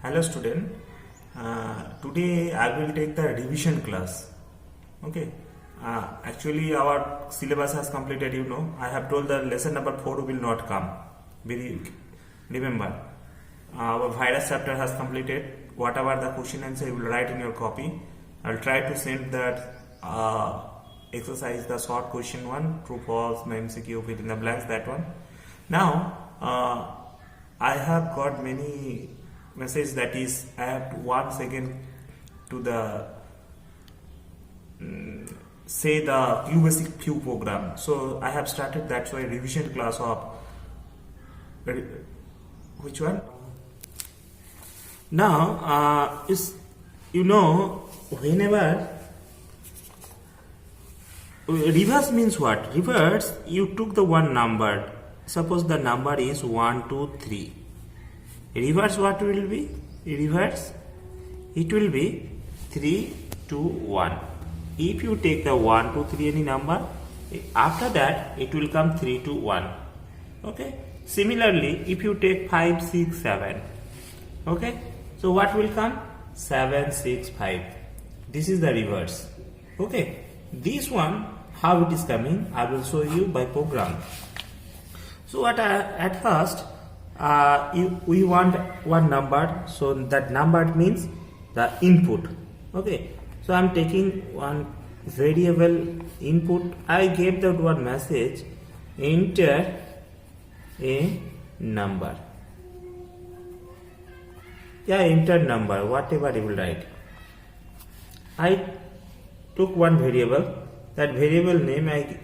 Hello student, today I will take the revision class. Okay, actually our syllabus has completed, I have told that lesson number 4 will not come. Remember, our virus chapter has completed. Whatever the question answer you will write in your copy. I will try to send that exercise, the short question one, true, false, MCQ, fill in the blanks, that one. Now, I have got many message, that is I have 1 second to the say the QBasic few program. So I have started, that's why revision class of which one? Now is whenever reverse means what? Reverse, you took the one number. Suppose the number is 1, 2, 3. Reverse what will be? Reverse, it will be 3, 2, 1. If you take the 1, 2, 3 any number, after that it will come 3, 2, 1. Okay. Similarly, if you take 5, 6, 7. Okay. So what will come? 7, 6, 5. This is the reverse. Okay. This one, how it is coming, I will show you by program. So at first, we want one number, so that number means the input. Okay, so I am taking one variable input. I gave that one message, enter a number. Yeah, enter number, whatever you will write. I took one variable, that variable name I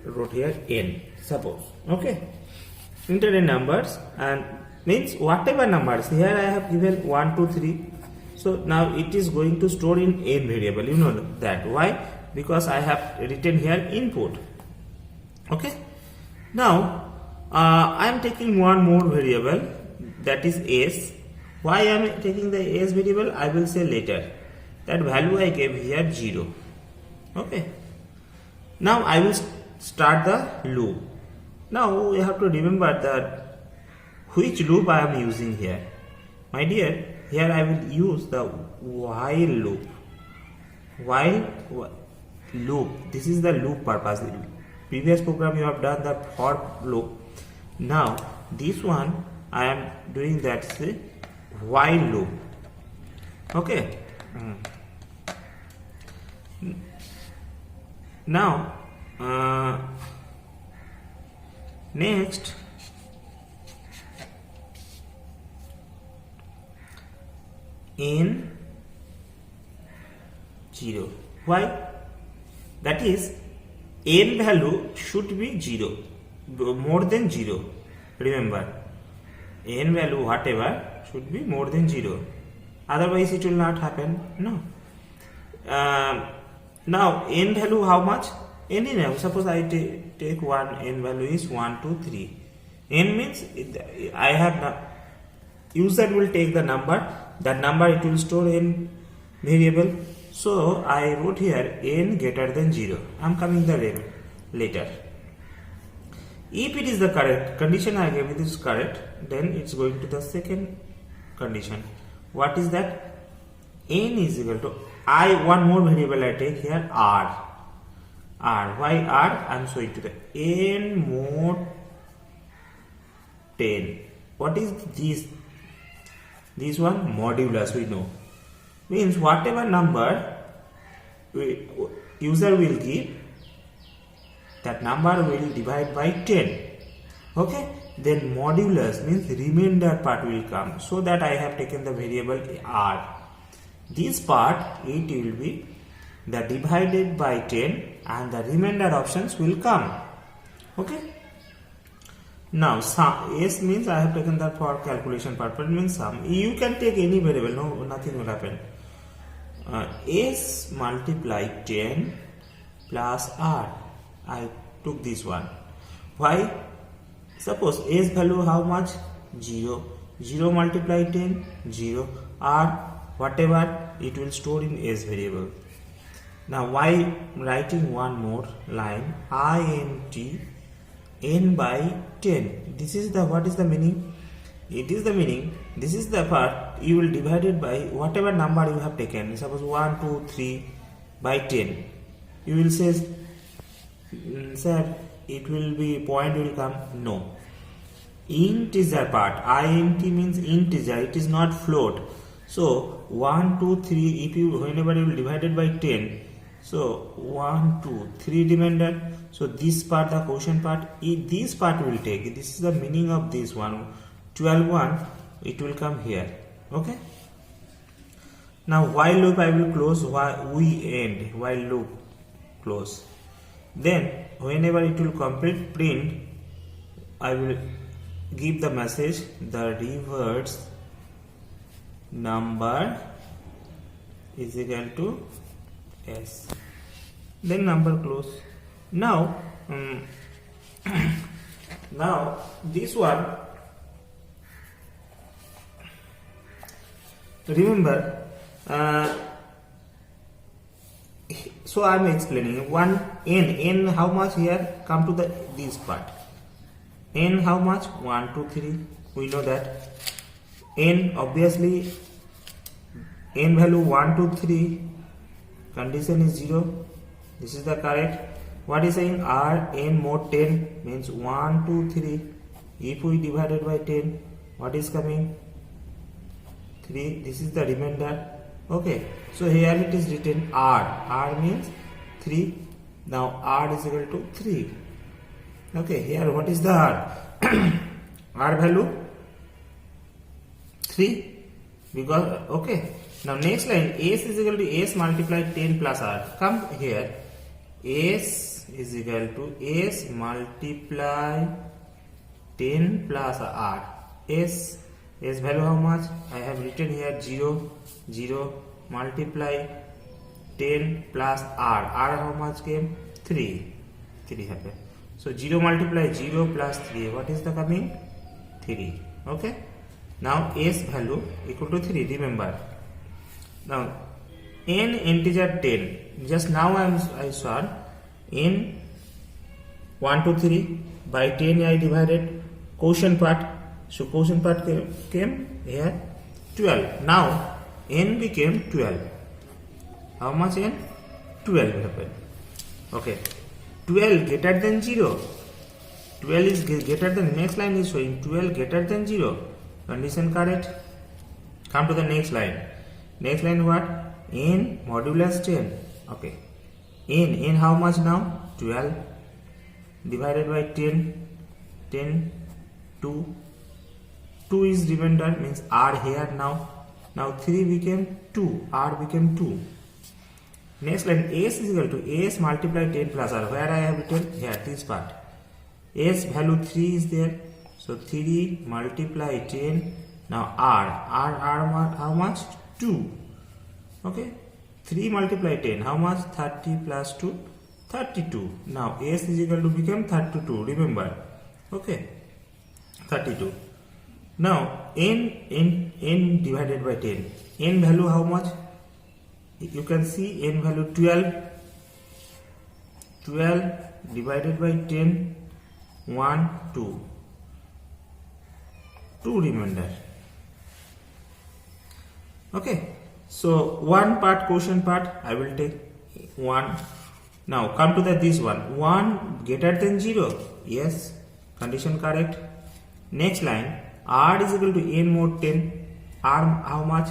wrote here n, suppose. Okay, enter a numbers, and means whatever numbers, here I have given 1, 2, 3. So now it is going to store in n variable, you know that. Why? Because I have written here input. Okay, now I am taking one more variable, that is s. Why I am taking the s variable, I will say later. That value I gave here 0. Okay, now I will start the loop. Now we have to remember that which loop I am using here. My dear, here I will use the while loop. While loop, this is the loop purpose. Previous program you have done the for loop. Now this one I am doing that while loop. Okay. Now next n 0. Why? That is n value should be 0, more than 0. Remember, n value whatever should be more than 0, otherwise it will not happen. No. Now n value how much? Any now, suppose I take one, n value is 1, 2, 3. N means I have user will take the number, that number it will store in variable. So I wrote here n greater than 0. I am coming the later. If it is the correct condition I gave, it is correct, then it's going to the second condition. What is that? N is equal to one more variable I take here, r. Why r? I am showing to the n mod 10. What is this? This one modulus, we know. Means whatever number user will give, that number will divide by 10. Okay, then modulus means remainder part will come. So that I have taken the variable r. This part, it will be the divided by 10 and the remainder options will come. Okay. Now sum, s means I have taken that for calculation purpose, means sum. You can take any variable, no, nothing will happen. S multiply 10 plus r. I took this one. Why? Suppose s value how much? 0. 0 multiply 10, 0. R, whatever, it will store in s variable. Now why writing one more line, int n by 10. This is the, what is the meaning? it is the meaning, this is the part you will divide it by whatever number you have taken. Suppose 1, 2, 3 by 10. You will say, sir, it will be point will come. No. Integer part, int means integer, it is not float. So 1, 2, 3, if you whenever you will divide it by 10, so 1, 2, 3 remainder. So this part, the quotient part, this part will take. This is the meaning of this one. 12 1, it will come here. Okay. Now while loop I will close, while we end, while loop close. Then whenever it will complete print, I will give the message the reverse number is equal to s. Then number close. Now now this one, remember, so I am explaining one n how much here, come to the this part. N how much? 1, 2, 3. We know that. N obviously n value 1, 2, 3. Condition is 0. This is the correct. What is saying? R n more 10 means 1, 2, 3. If we divided by 10, what is coming? 3. This is the remainder. Okay. So here it is written R. R means 3. Now R is equal to 3. Okay. Here what is the R? R value 3. Because okay. Now next line, S is equal to S multiply 10 plus R. Come here. S is equal to S multiply 10 plus R. S value how much? I have written here 0, 0 multiply 10 plus R. R how much came? 3. 3 happened. So 0 multiply 0 plus 3. What is the coming? 3. Okay. Now S value equal to 3. Remember. Now n integer 10. Just now I saw n 1, 2, 3 by 10 I divided quotient part. So quotient part came here 12. Now n became 12. How much n? 12 happened. Okay. 12 greater than 0. 12 is greater than, next line is showing 12 greater than 0. Condition correct. Come to the next line. Next line what? N modulus 10. Okay. N how much now? 12 divided by 10. 10, 2. 2 is remainder means R here now. Now 3 became 2. R became 2. Next line, S is equal to S multiply 10 plus R. Where I have written? Here, this part. S value 3 is there. So 3 multiply 10. Now R how much? 2. Okay. 3 multiply 10. How much? 30 plus 2. 32. Now S is equal to become 32. Remember. Okay. 32. Now n divided by 10. N value how much? You can see n value 12. 12 divided by 10. 1, 2. 2 remainder. Okay. So one part quotient part I will take 1. Now come to this one. 1 greater than 0. Yes. Condition correct. Next line. R is equal to n more 10. R how much?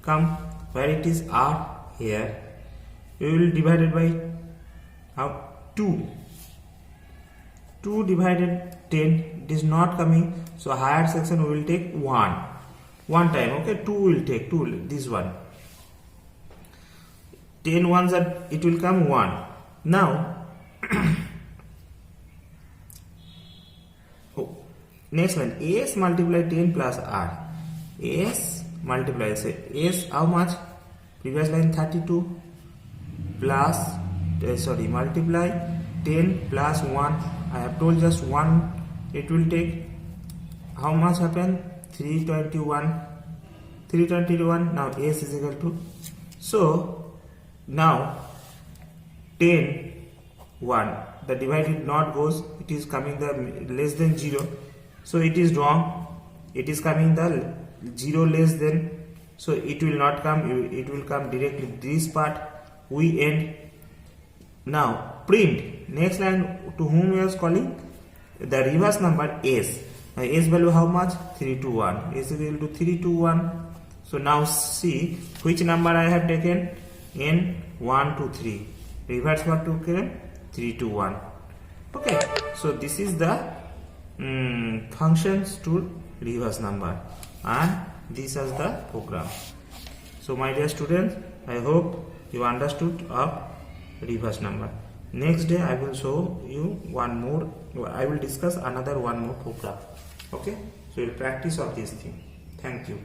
Come where it is R here. We will divide it by how? 2. 2 divided 10. It is not coming. So higher section we will take 1. One time. Okay. 2 will take 2. This one. 10 ones are, it will come 1. Now next one, S multiply 10 plus R. S multiply, say S how much? Previous line 32 plus multiply 10 plus 1. I have told just 1 it will take. How much happen? 321. 321. Now S is equal to, so now 10 1, the divided not goes, it is coming the less than 0. So it is wrong. it is coming the 0 less than, so it will not come, it will come directly this part. We end. Now print next line, to whom we are calling the reverse number s. S value how much? 321. S is equal to 321. So now see which number I have taken, n 1 2 3, reverse back to 321. Okay, so this is the functions to reverse number, and this is the program. So my dear students, I hope you understood of reverse number. Next day I will show you one more, I will discuss another one more program. Okay, so you practice of this thing. Thank you.